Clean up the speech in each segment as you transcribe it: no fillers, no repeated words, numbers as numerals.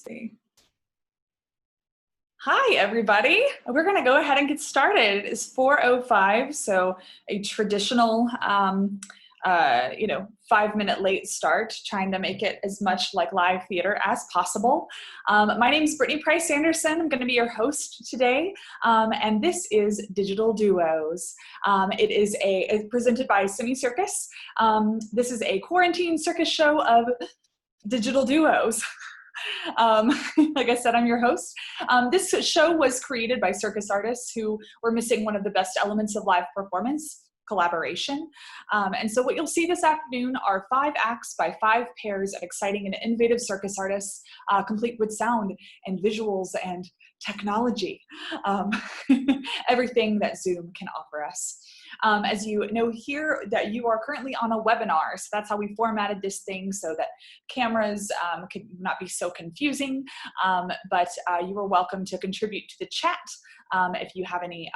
See. Hi, everybody. We're going to go ahead and get started. It's 4:05, so a traditional, 5-minute late start, trying to make it as much like live theater as possible. My name is Brittany Price Anderson. I'm going to be your host today, and this is Digital Duos. It is it's presented by Semi-Circus. This is a quarantine circus show of digital duos. Like I said, I'm your host. This show was created by circus artists who were missing one of the best elements of live performance: collaboration. And so what you'll see this afternoon are 5 acts by 5 pairs of exciting and innovative circus artists, complete with sound and visuals and technology, everything that Zoom can offer us. As you know here, that you are currently on a webinar, so that's how we formatted this thing, so that cameras could not be so confusing, but you are welcome to contribute to the chat if you have any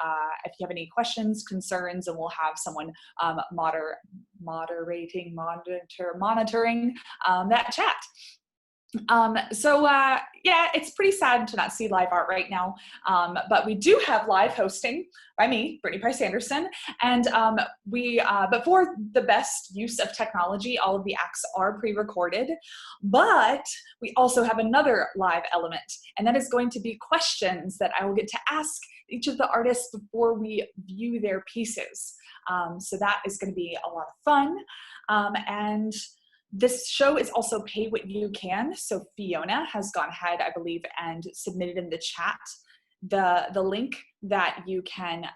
questions, concerns, and we'll have someone monitoring that chat. Yeah, it's pretty sad to not see live art right now, but we do have live hosting by me, Brittany Price Anderson, and but for the best use of technology, all of the acts are pre-recorded, but we also have another live element, and that is going to be questions that I will get to ask each of the artists before we view their pieces. So that is going to be a lot of fun, and this show is also pay what you can. So Fiona has gone ahead, I believe, and submitted in the chat the link that you can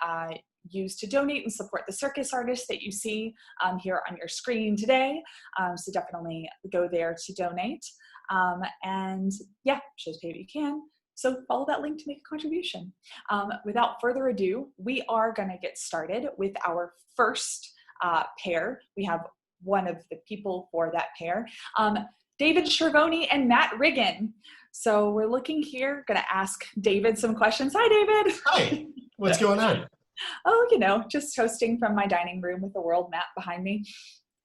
use to donate and support the circus artists that you see here on your screen today. So definitely go there to donate. And yeah, shows pay what you can. So follow that link to make a contribution. Without further ado, we are gonna get started with our first pair. We have one of the people for that pair, David Schervoni and Matt Riggin. So we're looking here, gonna ask David some questions. Hi, David. Hi, what's going on? Oh, just hosting from my dining room with the world map behind me.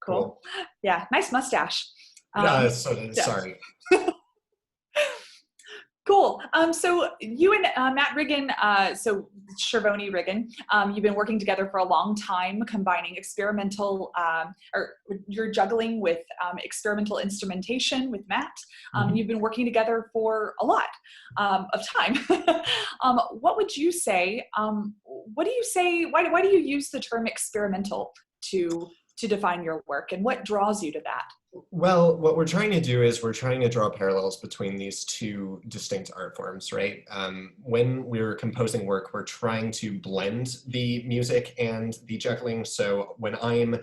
Cool. Yeah, nice mustache. Sorry. Cool. So you and Matt Riggin, so Schervoni Riggin, you've been working together for a long time, combining experimental, or you're juggling with experimental instrumentation with Matt. You've been working together for a lot of time. What would you say? What do you say? Why do you use the term experimental to define your work, and what draws you to that? Well, what we're trying to do is we're trying to draw parallels between these two distinct art forms, right? When we're composing work, we're trying to blend the music and the juggling. So when I'm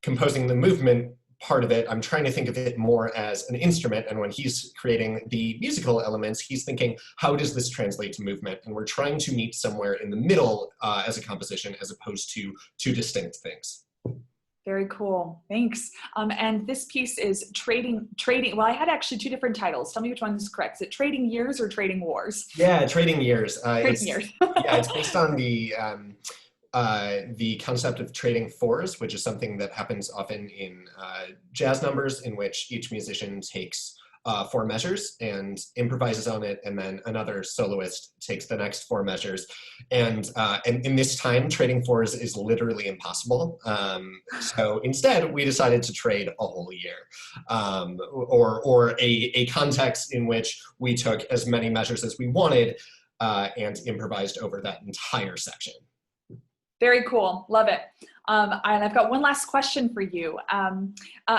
composing the movement part of it, I'm trying to think of it more as an instrument. And when he's creating the musical elements, he's thinking, how does this translate to movement? And we're trying to meet somewhere in the middle as a composition, as opposed to two distinct things. Very cool, thanks. And this piece is trading, well, I had actually 2 different titles. Tell me which one is correct. Is it Trading Years or Trading Wars? Yeah, Trading Years. Trading Years. Yeah, it's based on the concept of trading fours, which is something that happens often in jazz numbers, in which each musician takes 4 measures and improvises on it, and then another soloist takes the next 4 measures. And in this time, trading fours is literally impossible. So instead, we decided to trade a whole year, or a context in which we took as many measures as we wanted and improvised over that entire section. Very cool, love it. And I've got one last question for you.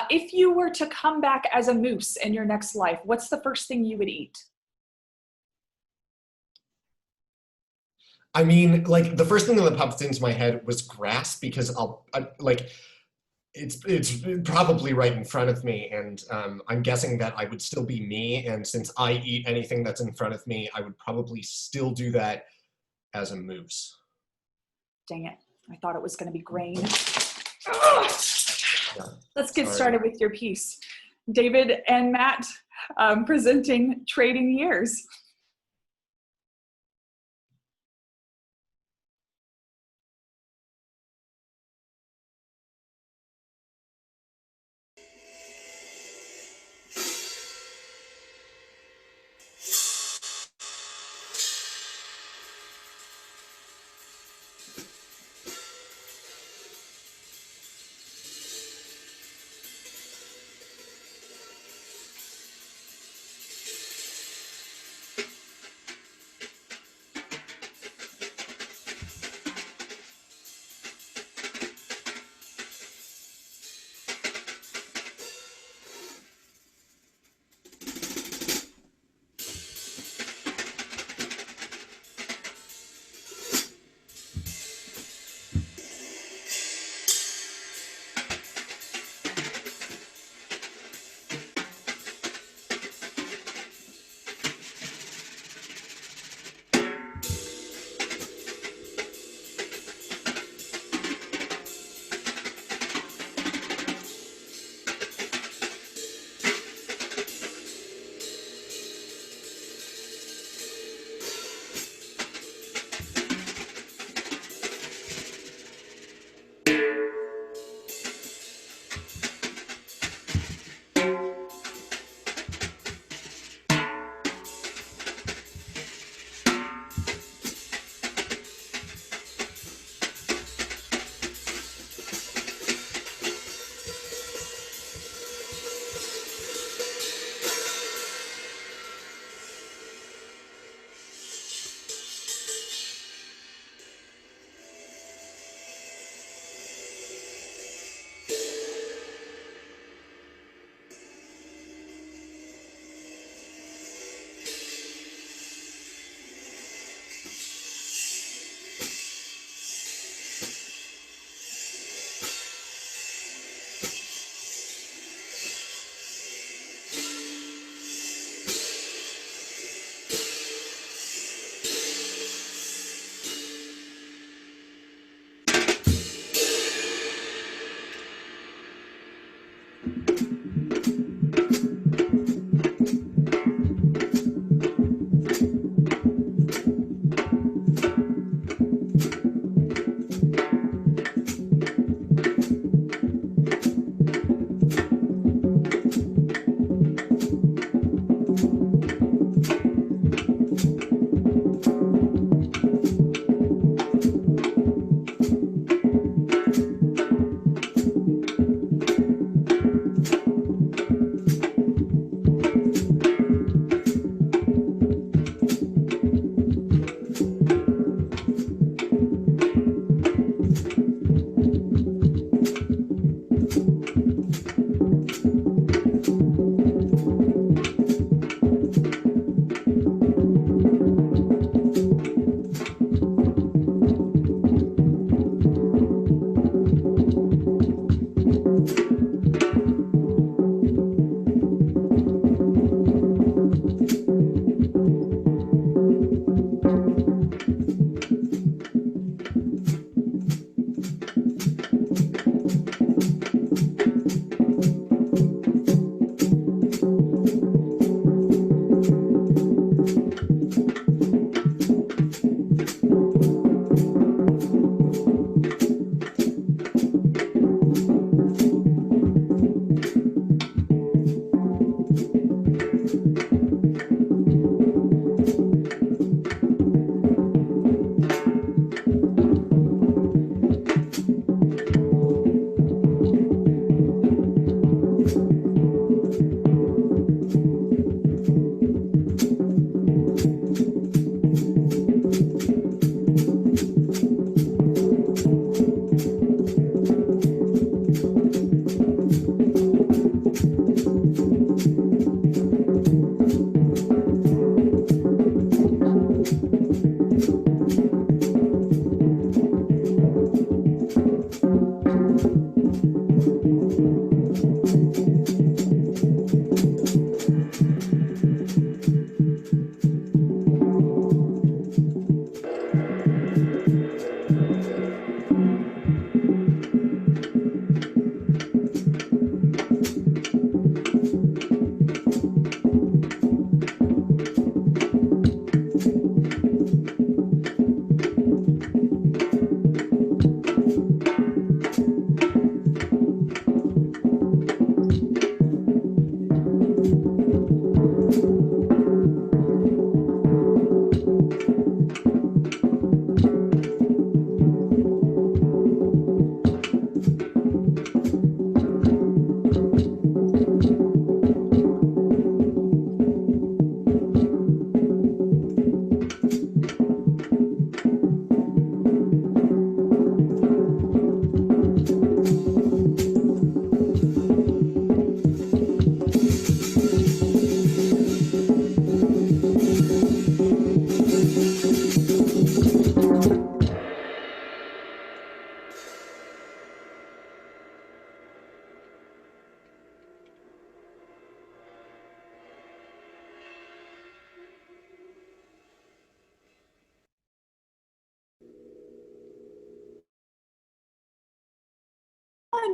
If you were to come back as a moose in your next life, what's the first thing you would eat? I mean, like, the first thing that popped into my head was grass, because it's probably right in front of me, and I'm guessing that I would still be me, and since I eat anything that's in front of me, I would probably still do that as a moose. Dang it, I thought it was gonna be grain. Yeah, let's get started with your piece. David and Matt presenting Trading Years.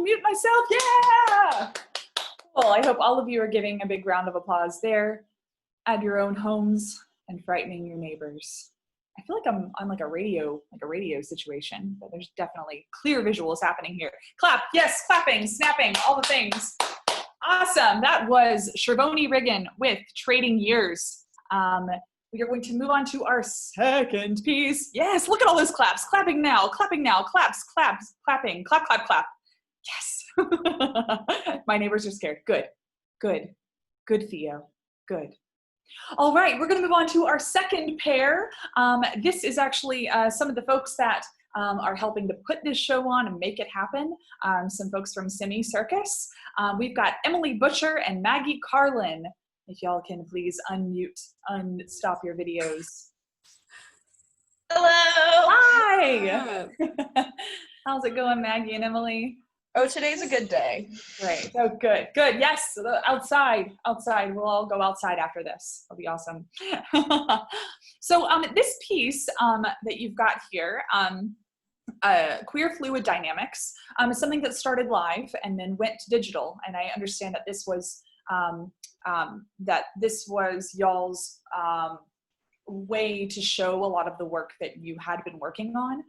unmute myself. Yeah. Well, I hope all of you are giving a big round of applause there at your own homes and frightening your neighbors. I feel like I'm on like a radio situation, but there's definitely clear visuals happening here. Clap, yes, clapping, snapping, all the things. Awesome, that was Shervoni Riggin with Trading Years. We are going to move on to our second piece. Yes, look at all those claps. Clapping now, claps, clapping, clap, clap, clap. Yes. My neighbors are scared. Good, Theo, good. All right, we're gonna move on to our second pair. This is actually some of the folks that are helping to put this show on and make it happen. Some folks from Semi-Circus. We've got Emily Butcher and Maggie Carlin. If y'all can please unstop your videos. Hello. Hi. How's it going, Maggie and Emily? Oh, today's a good day. Great. Oh, good. Yes, outside. We'll all go outside after this. It'll be awesome. So this piece that you've got here, Queer Fluid Dynamics, is something that started live and then went to digital. And I understand that this was y'all's way to show a lot of the work that you had been working on.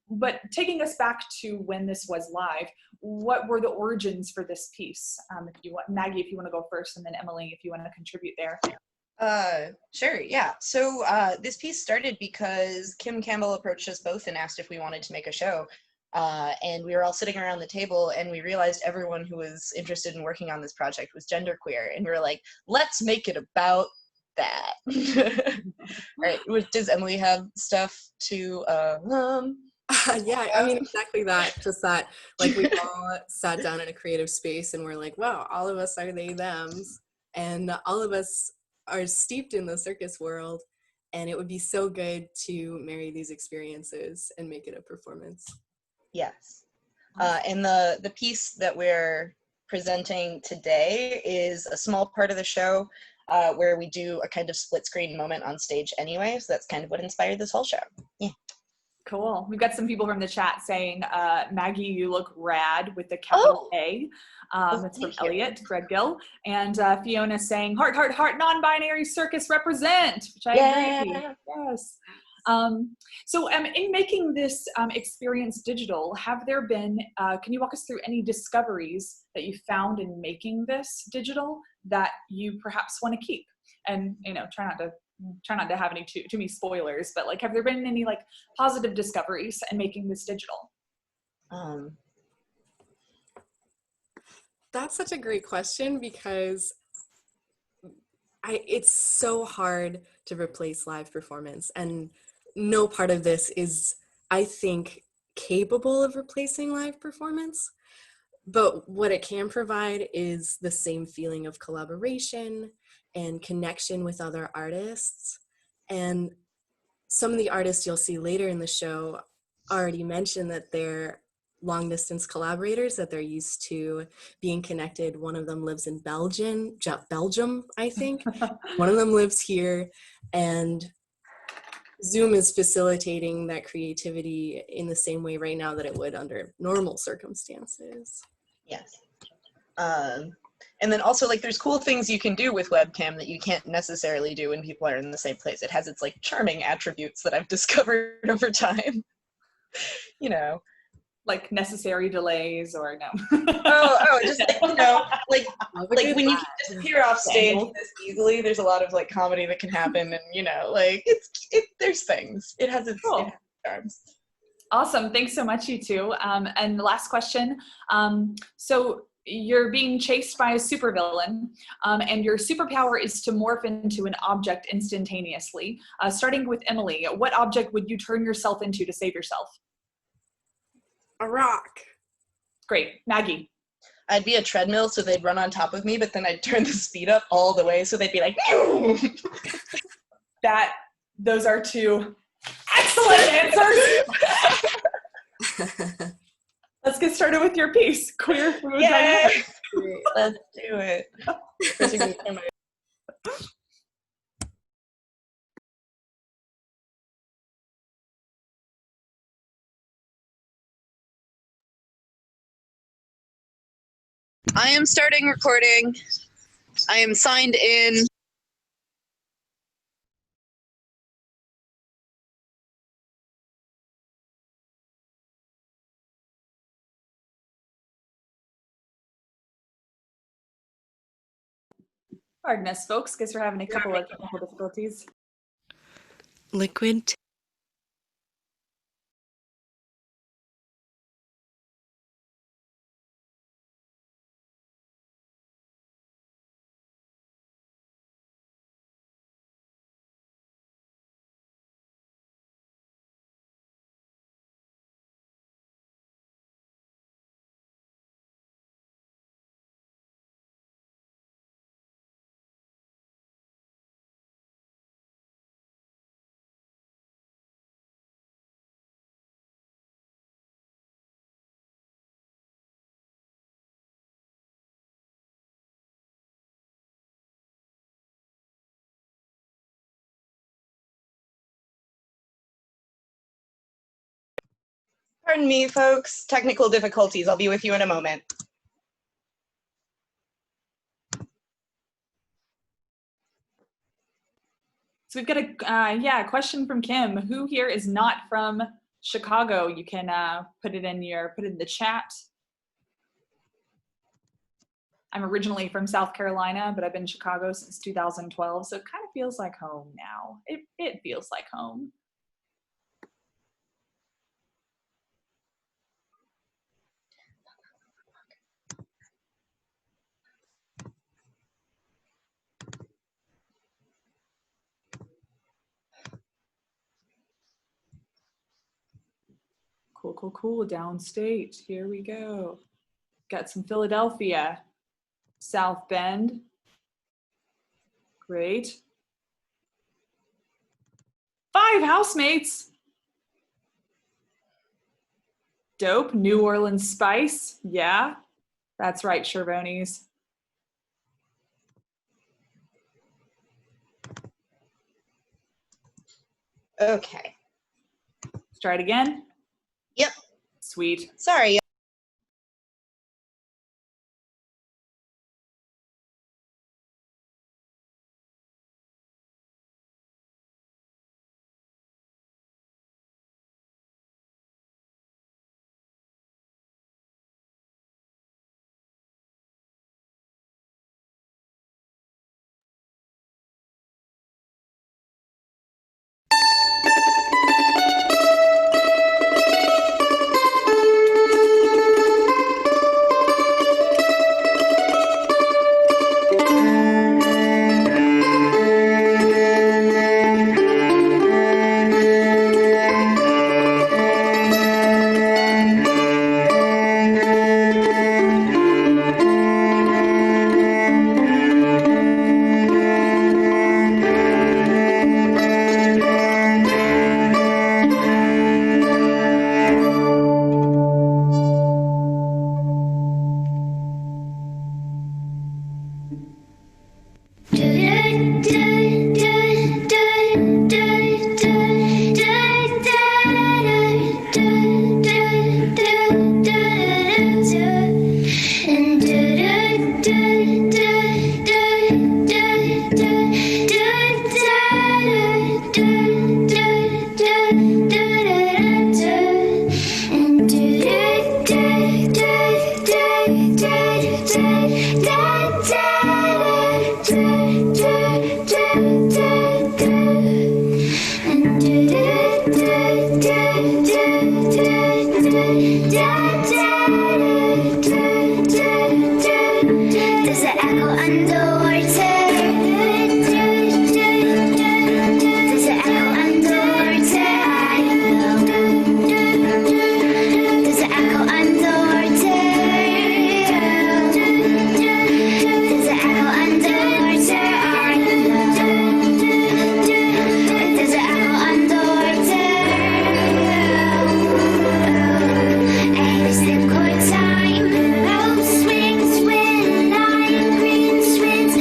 But taking us back to when this was live, what were the origins for this piece? If you want, Maggie, if you want to go first, and then Emily, if you want to contribute there. Sure, yeah. So this piece started because Kim Campbell approached us both and asked if we wanted to make a show. And we were all sitting around the table and we realized everyone who was interested in working on this project was genderqueer. And we were like, let's make it about that. Right. Does Emily have stuff to yeah, I mean, exactly that. Just that, like, we all sat down in a creative space and we're like, wow, all of us are they, thems, and all of us are steeped in the circus world, and it would be so good to marry these experiences and make it a performance. Yes. And the piece that we're presenting today is a small part of the show where we do a kind of split screen moment on stage anyway. So that's kind of what inspired this whole show. Yeah. Cool. We've got some people from the chat saying, Maggie, you look rad with the capital A. That's from Elliot Threadgill. And Fiona saying, heart, heart, heart, non-binary circus represent, which I agree. Yes. So in making this experience digital, have there been, can you walk us through any discoveries that you found in making this digital that you perhaps want to keep? And, you know, try not to have any too many spoilers, but like, have there been any like positive discoveries in making this digital? That's such a great question, because it's so hard to replace live performance, and no part of this is, I think, capable of replacing live performance. But what it can provide is the same feeling of collaboration and connection with other artists. And some of the artists you'll see later in the show already mentioned that they're long distance collaborators, that they're used to being connected. One of them lives in Belgium, I think. One of them lives here, and Zoom is facilitating that creativity in the same way right now that it would under normal circumstances. Yes. And then also, like, there's cool things you can do with webcam that you can't necessarily do when people are in the same place. It has its, like, charming attributes that I've discovered over time. You know. Like necessary delays or no? Just like, you know, like when you can disappear off stage this easily, there's a lot of, like, comedy that can happen, and, you know, like, there's things. It has its charms. Awesome. Thanks so much, you two. And the last question. So you're being chased by a supervillain, and your superpower is to morph into an object instantaneously. Starting with Emily, what object would you turn yourself into to save yourself? A rock. Great. Maggie? I'd be a treadmill, so they'd run on top of me, but then I'd turn the speed up all the way, so they'd be like, Those are two excellent answers. Let's get started with your piece. Queer Fluid Dynamics. Let's do it. I am starting recording. I am signed in. Pardon us, folks. Guess we're having a couple of technical difficulties. Liquid. Pardon me, folks. Technical difficulties. I'll be with you in a moment. So we've got a question from Kim. Who here is not from Chicago? You can put it in the chat. I'm originally from South Carolina, but I've been in Chicago since 2012, so it kind of feels like home now. It feels like home. Cool. Downstate. Here we go. Got some Philadelphia. South Bend. Great. 5 housemates. Dope. New Orleans Spice. Yeah, that's right, Chervonis. Okay. Let's try it again. Yep. Sweet. Sorry. Time, oh, swing, swing, line, green, swings.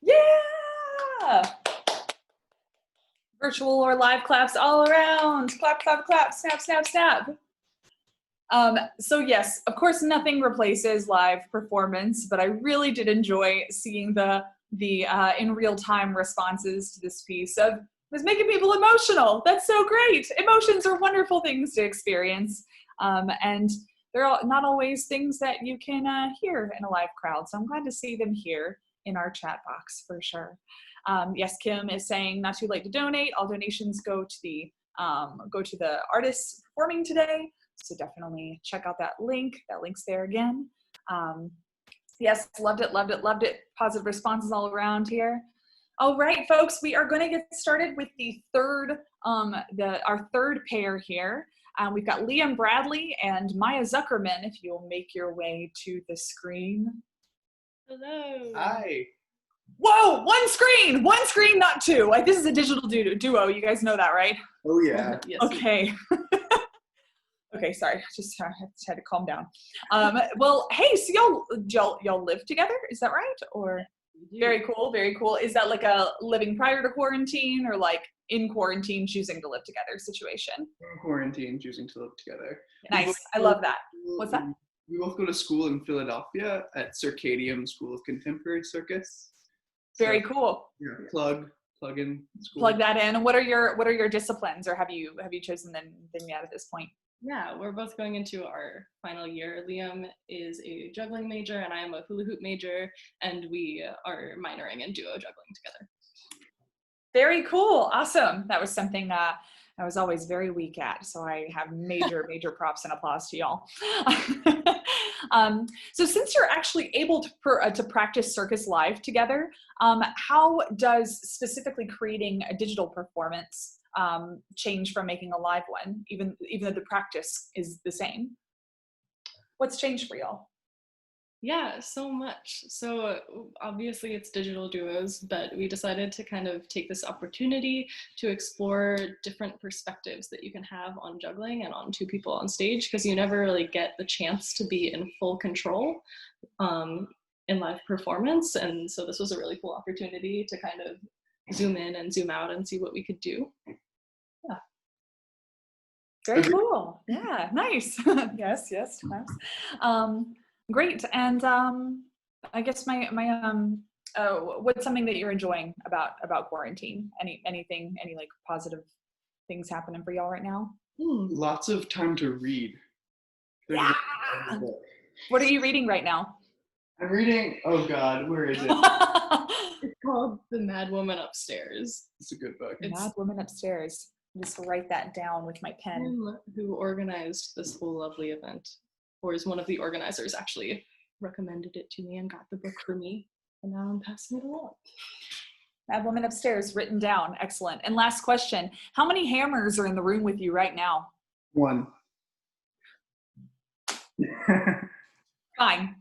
Yeah! Virtual or live claps all around. Clap, clap, clap, snap, snap, snap. So yes, of course, nothing replaces live performance, but I really did enjoy seeing the in real time responses to this piece. It was making people emotional. That's so great. Emotions are wonderful things to experience, and they're not always things that you can hear in a live crowd. So I'm glad to see them here in our chat box for sure. Yes, Kim is saying not too late to donate. All donations go to the artists performing today. So definitely check out that link. That link's there again. Yes, loved it, loved it, loved it. Positive responses all around here. All right, folks, we are going to get started with the third, our third pair here. We've got Liam Bradley and Maya Zuckerman. If you'll make your way to the screen. Hello. Hi. Whoa, one screen, not two. This is a digital duo. You guys know that, right? Oh yeah. Yes. Okay. Okay, sorry. Just had to calm down. Well, hey, so y'all live together? Is that right? Or very cool, very cool. Is that like a living prior to quarantine, or like in quarantine choosing to live together situation? In quarantine, choosing to live together. Nice. I love that. What's that? We both go to school in Philadelphia at Circadium School of Contemporary Circus. Very So, cool. yeah, plug in school. Plug that in. And what are your disciplines, or have you chosen them yet at this point? Yeah, we're both going into our final year. Liam is a juggling major and I am a hula hoop major, and we are minoring in duo juggling together. Very cool. Awesome. That was something I was always very weak at. So I have major props and applause to y'all. So since you're actually able to practice circus live together, how does specifically creating a digital performance change from making a live one, even though the practice is the same? What's changed for y'all? Yeah, so much. So obviously it's digital duos, but we decided to kind of take this opportunity to explore different perspectives that you can have on juggling and on two people on stage, because you never really get the chance to be in full control in live performance. And so this was a really cool opportunity to kind of zoom in and zoom out and see what we could do. Yeah. Very cool. Yeah, nice. yes, nice. Great. And I guess what's something that you're enjoying about quarantine? Any like positive things happening for y'all right now? Lots of time to read. Yeah. What are you reading right now? I'm reading, oh God, where is it? It's called The Mad Woman Upstairs. It's a good book. Mad Woman Upstairs. Just write that down with my pen. Him who organized this whole lovely event, or is one of the organizers, actually recommended it to me and got the book for me, and now I'm passing it along. Mad Woman Upstairs, written down. Excellent. And last question, how many hammers are in the room with you right now? One. Fine.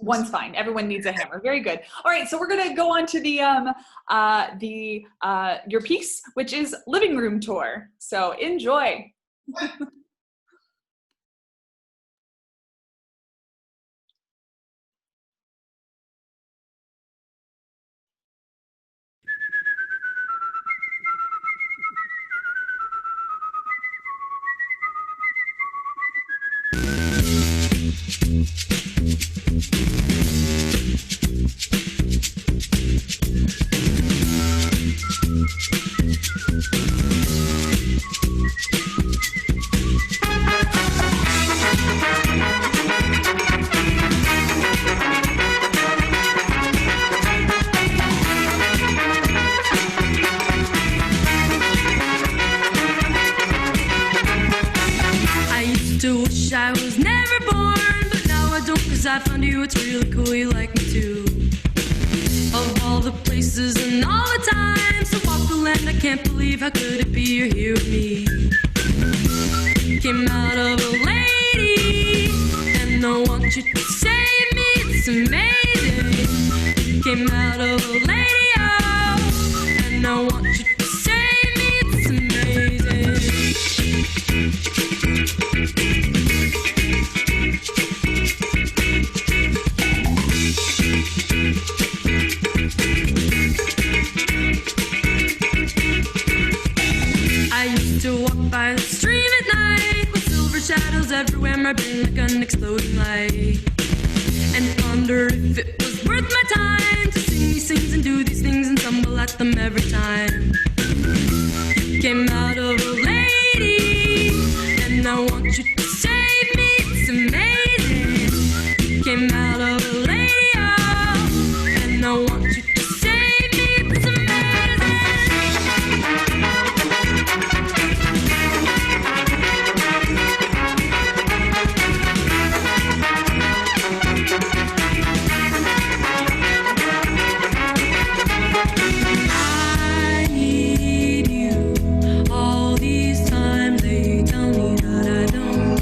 One's fine. Everyone needs a hammer. Very good. All right, so we're gonna go on to your piece, which is Living Room Tour. So enjoy. I was never born, but now I don't, 'cause I found you. It's really cool, you like me too. Of all the places and all the times to walk the land, I can't believe, how could it be you're here with me? Came out of a lady, and I want you to save me, it's amazing. Came out of a lady, oh, and I want you to save me, it's amazing. was everywhere, my brain like an exploding light. And wonder if it was worth my time to sing these things and do these things and stumble at them every time. You came out of a lady, and I want you to save me. It's amazing. You came out of a lady, oh, and I want you to save me. It's amazing. I need you. All these times they tell me that I don't.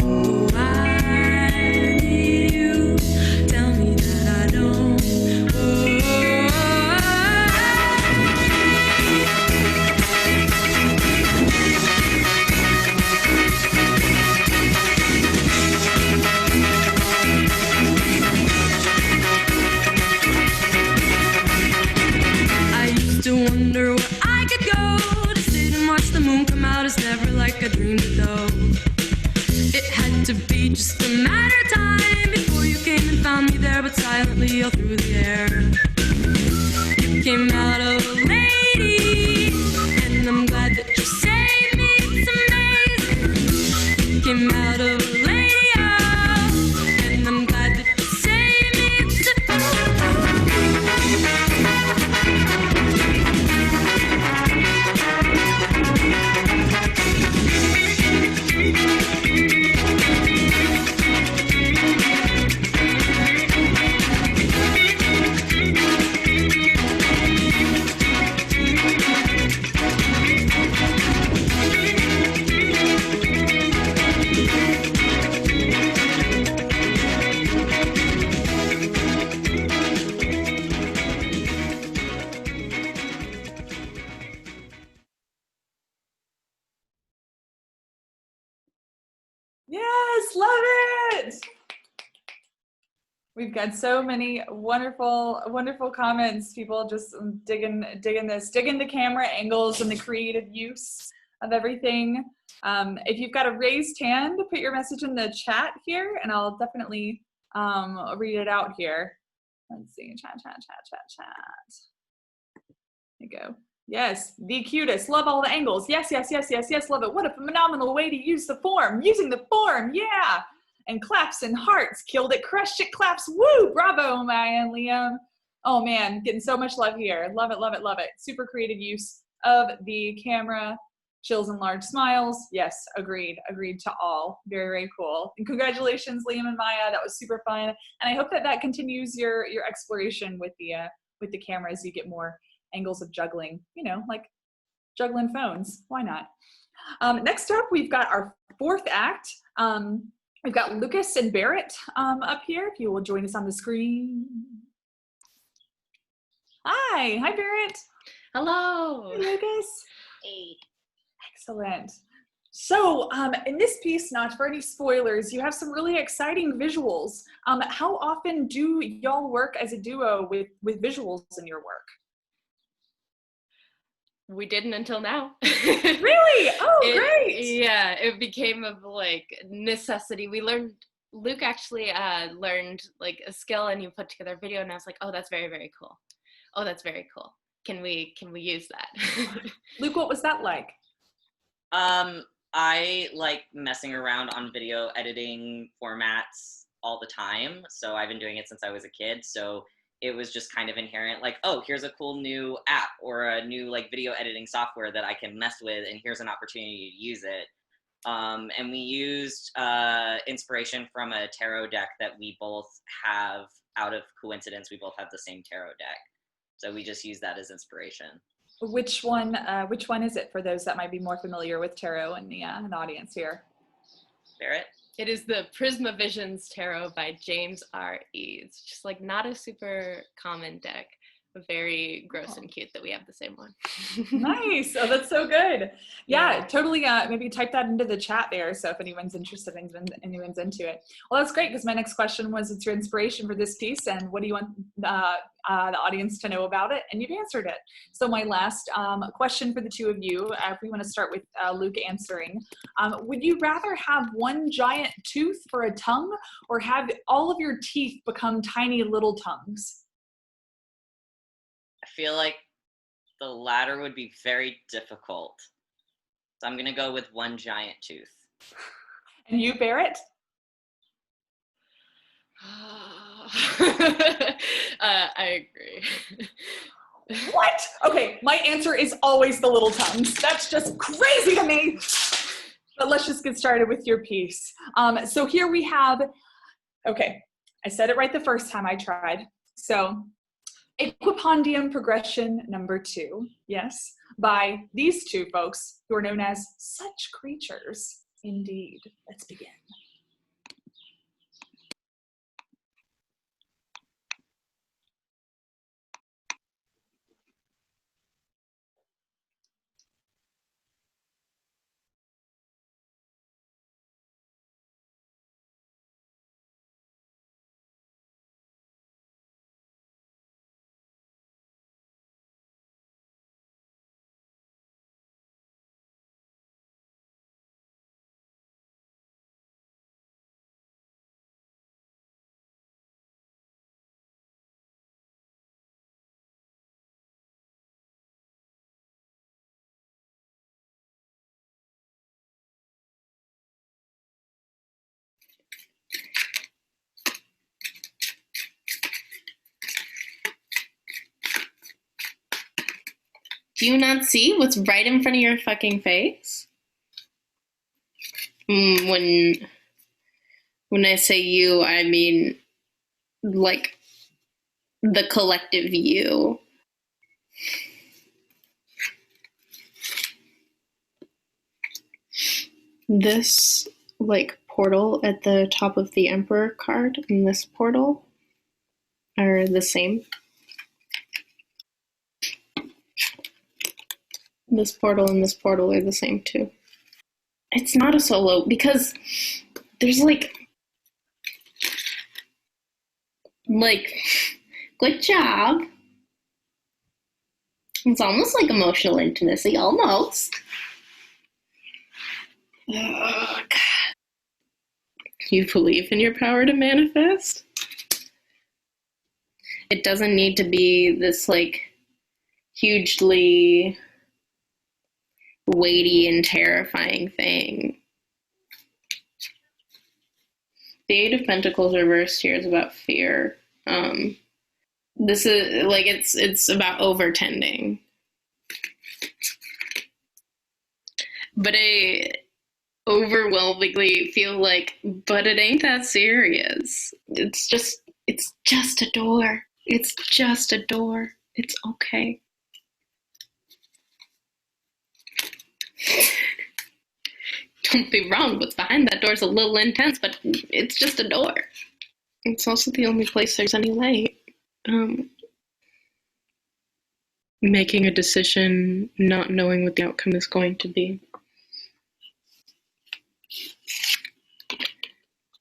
Oh, I need you. Tell me that I don't. I used to wonder where I could go to sit and watch the moon come out. It's never like I dreamed it though. It had to be just a matter of time before you came and found me there, but silently all through the air. You came out of a lady, and I'm glad that you saved me. It's amazing. You came out of a lady, oh, and I'm glad that you saved me. It's Yes, love it. We've got so many wonderful, wonderful comments. People just digging this, digging the camera angles and the creative use of everything. If you've got a raised hand, put your message in the chat here, and I'll definitely read it out here. Let's see, chat. There you go. Yes, the cutest. Love all the angles. Yes, love it. What a phenomenal way to use the form. Using the form, yeah. And claps and hearts. Killed it, crushed it, claps. Woo, bravo, Maya and Liam. Oh man, getting so much love here. Love it. Super creative use of the camera. Chills and large smiles. Yes, agreed to all. Very, very cool. And congratulations, Liam and Maya. That was super fun. And I hope that continues your exploration with the camera as you get more angles of juggling, like juggling phones. Why not? Next up, we've got our fourth act. We've got Lucas and Barrett up here. If you will join us on the screen. Hi Barrett. Hello. Hey, Lucas. Hey. Excellent. So in this piece, not for any spoilers, you have some really exciting visuals. How often do y'all work as a duo with visuals in your work? We didn't until now. Really? Oh, great. Yeah, it became of like necessity. Luke actually learned like a skill, and you put together a video, and I was like, oh, that's very, very cool. Oh, that's very cool. Can we use that? Luke, what was that like? I like messing around on video editing formats all the time. So I've been doing it since I was a kid. So it was just kind of inherent, like, oh, here's a cool new app or a new like video editing software that I can mess with, and here's an opportunity to use it. And we used inspiration from a tarot deck that we both have. Out of coincidence, we both have the same tarot deck. So we just use that as inspiration. Which one is it for those that might be more familiar with tarot in the audience here? Barrett? It is the Prisma Visions Tarot by James R. Eads. Just like not a super common deck. very gross and cute that we have the same one. Nice. Oh, that's so good. Yeah, Yeah. totally. Maybe type that into the chat there. So if anyone's interested, anyone's into it. Well, that's great, because my next question was, what's your inspiration for this piece, and what do you want the audience to know about it? And you've answered it. So my last question for the two of you, if we want to start with Luke answering, would you rather have one giant tooth for a tongue, or have all of your teeth become tiny little tongues? I feel like the latter would be very difficult. So I'm gonna go with one giant tooth. And you, Barrett? I agree. What? Okay, my answer is always the little tongues. That's just crazy to me. But let's just get started with your piece. So here we have, okay, I said it right the first time I tried. So Equipondium progression number 2, yes, by these two folks who are known as such creatures. Indeed. Let's begin. Do you not see what's right in front of your fucking face? When I say you, I mean like the collective you. This like portal at the top of the Emperor card and this portal are the same. This portal and this portal are the same too. It's not a solo because there's like good job. It's almost like emotional intimacy, almost. Oh, God. You believe in your power to manifest? It doesn't need to be this like hugely weighty and terrifying thing. The Eight of Pentacles reversed here is about fear. This is like it's about overtending. But I overwhelmingly feel like, but it ain't that serious. It's just a door. It's just a door. It's okay. Don't be wrong, what's behind that door is a little intense, but it's just a door. It's also the only place there's any light. Making a decision, not knowing what the outcome is going to be.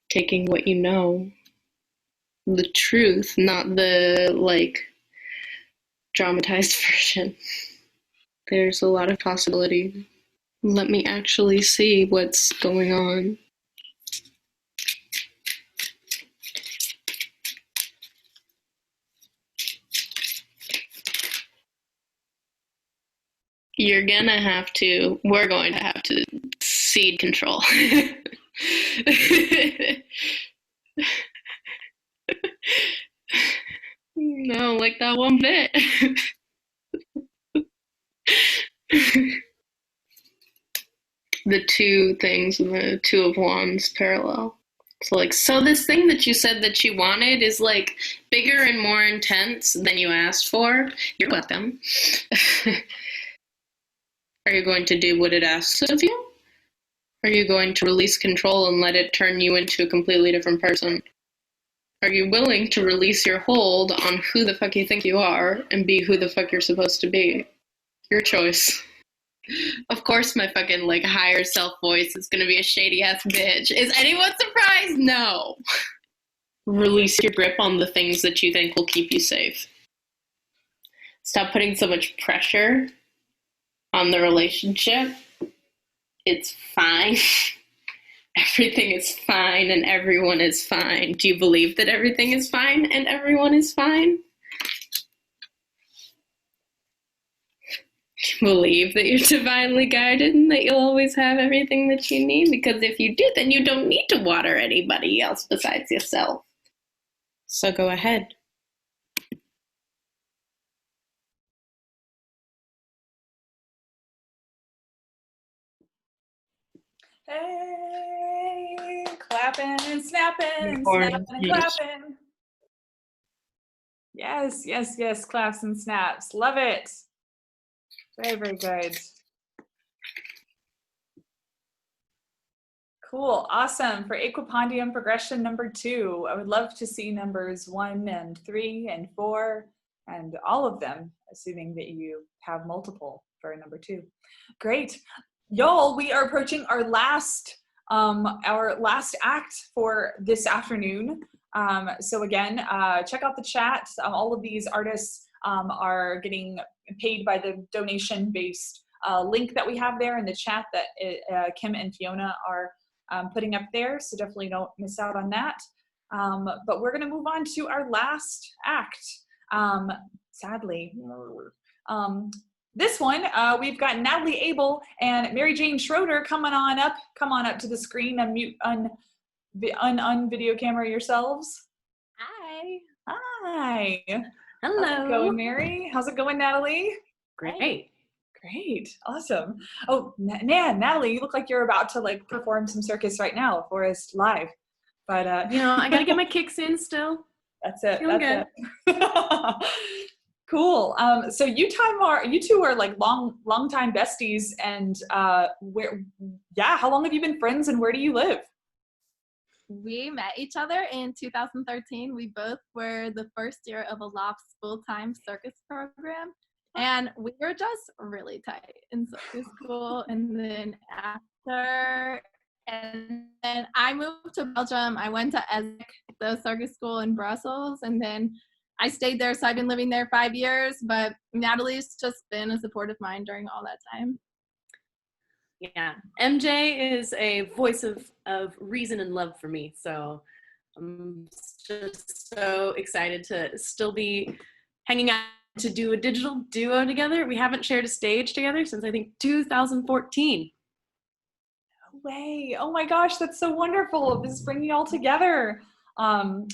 Taking what you know, the truth, not the like dramatized version. There's a lot of possibility. Let me actually see what's going on. We're going to have to cede control. No, like that one bit. The two things and the Two of Wands parallel. So this thing that you said that you wanted is like bigger and more intense than you asked for. You're welcome. Are you going to do what it asks of you? Are you going to release control and let it turn you into a completely different person? Are you willing to release your hold on who the fuck you think you are and be who the fuck you're supposed to be? Your choice. Of course my fucking like higher self voice is gonna be a shady ass bitch. Is anyone surprised? No. Release your grip on the things that you think will keep you safe. Stop putting so much pressure on the relationship. It's fine. Everything is fine and everyone is fine. Do you believe that everything is fine and everyone is fine? Do you believe that you're divinely guided and that you'll always have everything that you need? Because if you do, then you don't need to water anybody else besides yourself. So go ahead. Hey, clapping and snapping and snapping and clapping. Yes, yes, yes, claps and snaps. Love it. Very, very good. Cool, awesome. For equipondium progression number 2, I would love to see numbers 1 and 3 and 4 and all of them, assuming that you have multiple for number 2. Great. Y'all, we are approaching our last act for this afternoon. So again, check out the chat. All of these artists are getting paid by the donation-based link that we have there in the chat that Kim and Fiona are putting up there. So definitely don't miss out on that. But we're gonna move on to our last act, sadly. This one, we've got Natalie Abel and Mary Jane Schroeder coming on up. Come on up to the screen. Unmute, un video camera yourselves. Hi. Hi. Hello. How's it going, Mary? How's it going, Natalie? Great. Great. Awesome. Oh, Natalie, you look like you're about to like perform some circus right now for us live. But You know, I gotta get my kicks in still. That's it. Feeling That's it. Cool. So you two are like long time besties, and how long have you been friends, and where do you live? We met each other in 2013. We both were the first year of a Lofts full-time circus program, and we were just really tight in circus school. And then I moved to Belgium. I went to ESSEC, the circus school in Brussels, and then I stayed there, so I've been living there 5 years, but Natalie's just been a support of mine during all that time. Yeah, MJ is a voice of reason and love for me, so I'm just so excited to still be hanging out to do a digital duo together. We haven't shared a stage together since I think 2014. No way. Oh my gosh, that's so wonderful. This is bringing you all together.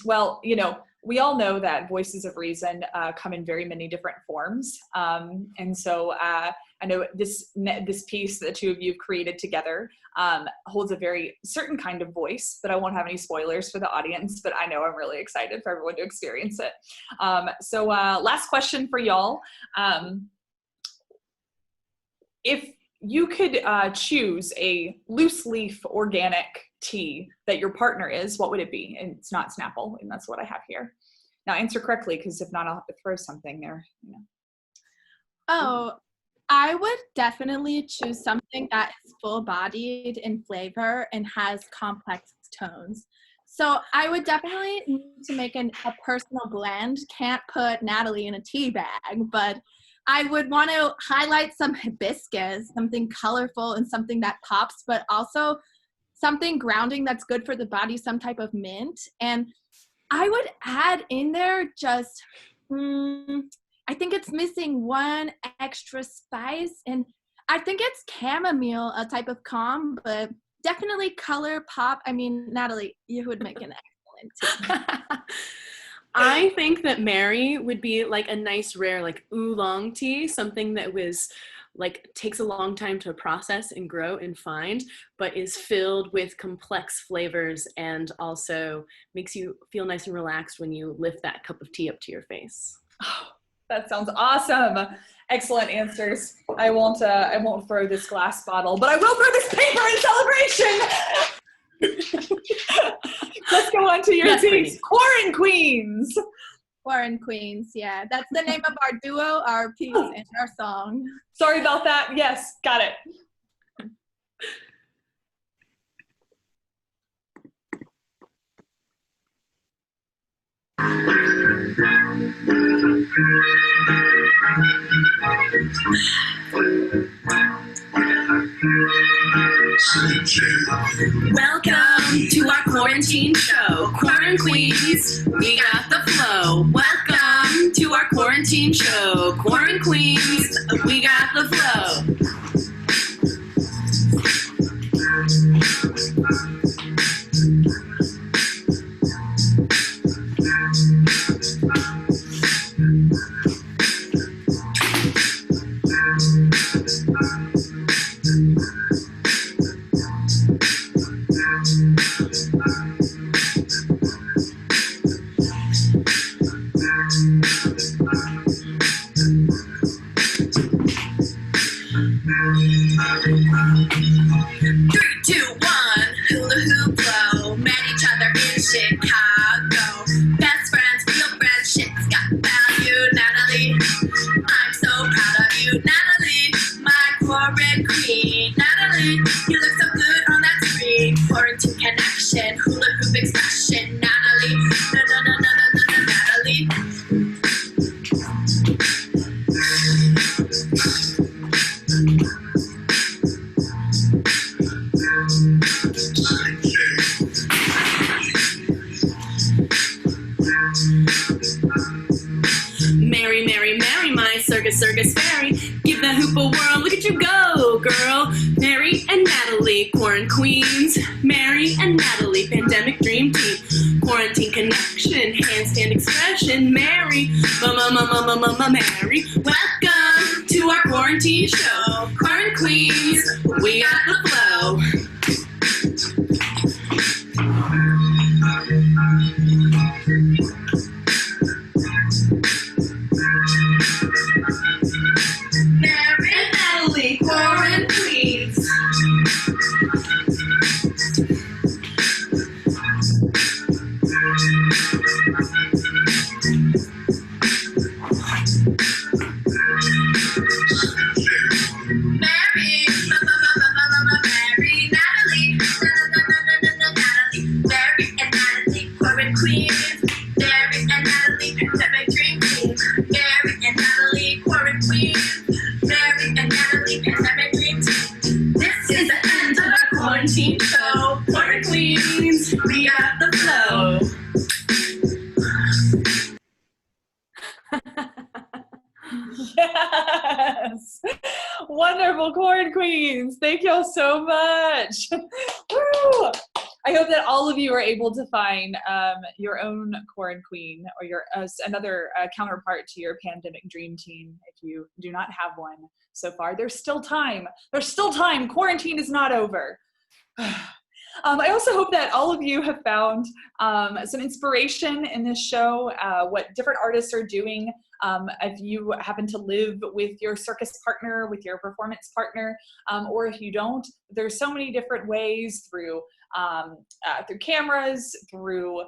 Well, you know, we all know that voices of reason come in very many different forms. And so I know this piece that the two of you have created together holds a very certain kind of voice, but I won't have any spoilers for the audience, but I know I'm really excited for everyone to experience it. So last question for y'all. If you could choose a loose leaf organic tea that your partner is, what would it be? And it's not Snapple, and that's what I have here. Now answer correctly, because if not, I'll have to throw something there. You know. Oh, I would definitely choose something that is full-bodied in flavor and has complex tones. So I would definitely need to make a personal blend. Can't put Natalie in a tea bag, but I would want to highlight some hibiscus, something colorful and something that pops, but also something grounding that's good for the body, some type of mint. And I would add in there just, I think it's missing one extra spice, and I think it's chamomile, a type of calm, but definitely color pop. I mean, Natalie, you would make an excellent tea. I think that Mary would be like a nice rare like oolong tea, something that was like takes a long time to process and grow and find, but is filled with complex flavors and also makes you feel nice and relaxed when you lift that cup of tea up to your face. Oh, that sounds awesome. Excellent answers. I won't throw this glass bottle, but I will throw this paper in celebration. Let's go on to your Yes, piece. Brittany. Quarren Queens. Warren Queens, yeah. That's the name of our duo, our piece, and our song. Sorry about that. Yes, got it. Welcome to our quarantine show. Quarren Queens, we got the flow. Welcome to our quarantine show. Quarren Queens, we got the flow. Circus fairy, give the hoop a whirl, look at you go, girl. Mary and Natalie, Quarren Queens. Mary and Natalie, pandemic dream team. Quarantine connection, handstand expression. Mary, Mary. Welcome to our quarantine show. Quarren Queens, we got the flow. Quarren Queens. Show. Quarren Queens, we got the flow. Yes. Wonderful Quarren Queens. Thank y'all so much. Woo! I hope that all of you are able to find your own Quarren Queen or your another counterpart to your pandemic dream team if you do not have one so far. There's still time. There's still time. Quarantine is not over. I also hope that all of you have found some inspiration in this show, what different artists are doing. If you happen to live with your circus partner, with your performance partner, or if you don't, there's so many different ways through cameras, through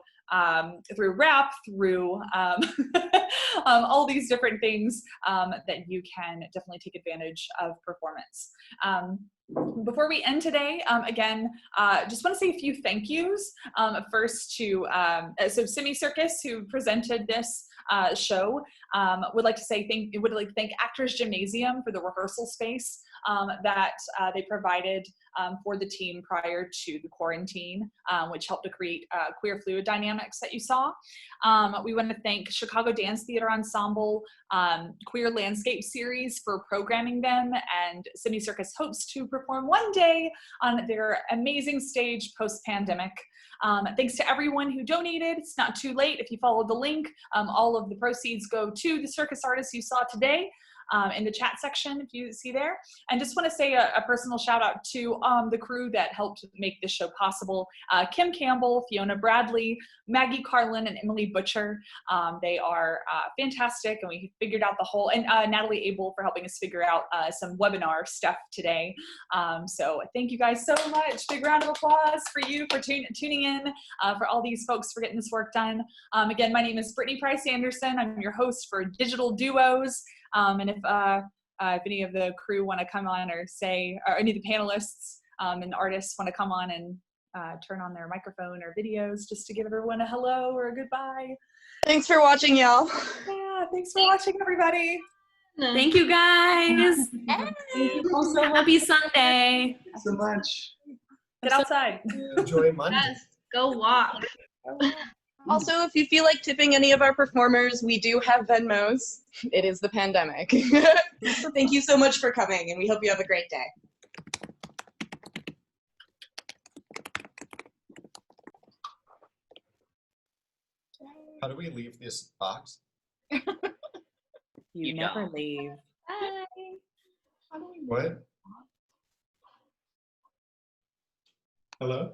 rap, through all these different things that you can definitely take advantage of performance. Before we end today, again, just want to say a few thank yous. First to Semi-Circus, who presented this show. Would like to thank Actors Gymnasium for the rehearsal space that they provided for the team prior to the quarantine, which helped to create queer fluid dynamics that you saw. We want to thank Chicago Dance Theater Ensemble, Queer Landscape Series for programming them, and Semi-Circus hopes to perform one day on their amazing stage post-pandemic. Thanks to everyone who donated. It's not too late if you follow the link. All of the proceeds go to the circus artists you saw today. in the chat section if you see there. And just want to say a personal shout out to the crew that helped make this show possible. Kim Campbell, Fiona Bradley, Maggie Carlin, and Emily Butcher. They are fantastic, and we figured out the whole, and Natalie Abel for helping us figure out some webinar stuff today. So thank you guys so much. Big round of applause for you for tuning in, for all these folks for getting this work done. Again, my name is Brittany Price Anderson. I'm your host for Digital Duos. And if any of the crew want to come on or any of the panelists and artists want to come on and turn on their microphone or videos just to give everyone a hello or a goodbye. Thanks for watching, y'all. Yeah, thanks for watching, everybody. Thank you, guys. Also, happy Sunday. Thanks so much. Get outside. Enjoy Monday. Yes, go walk. Also, if you feel like tipping any of our performers, we do have Venmos. It is the pandemic. Thank you so much for coming, and we hope you have a great day. How do we leave this box? You never leave. Bye. What? Hello?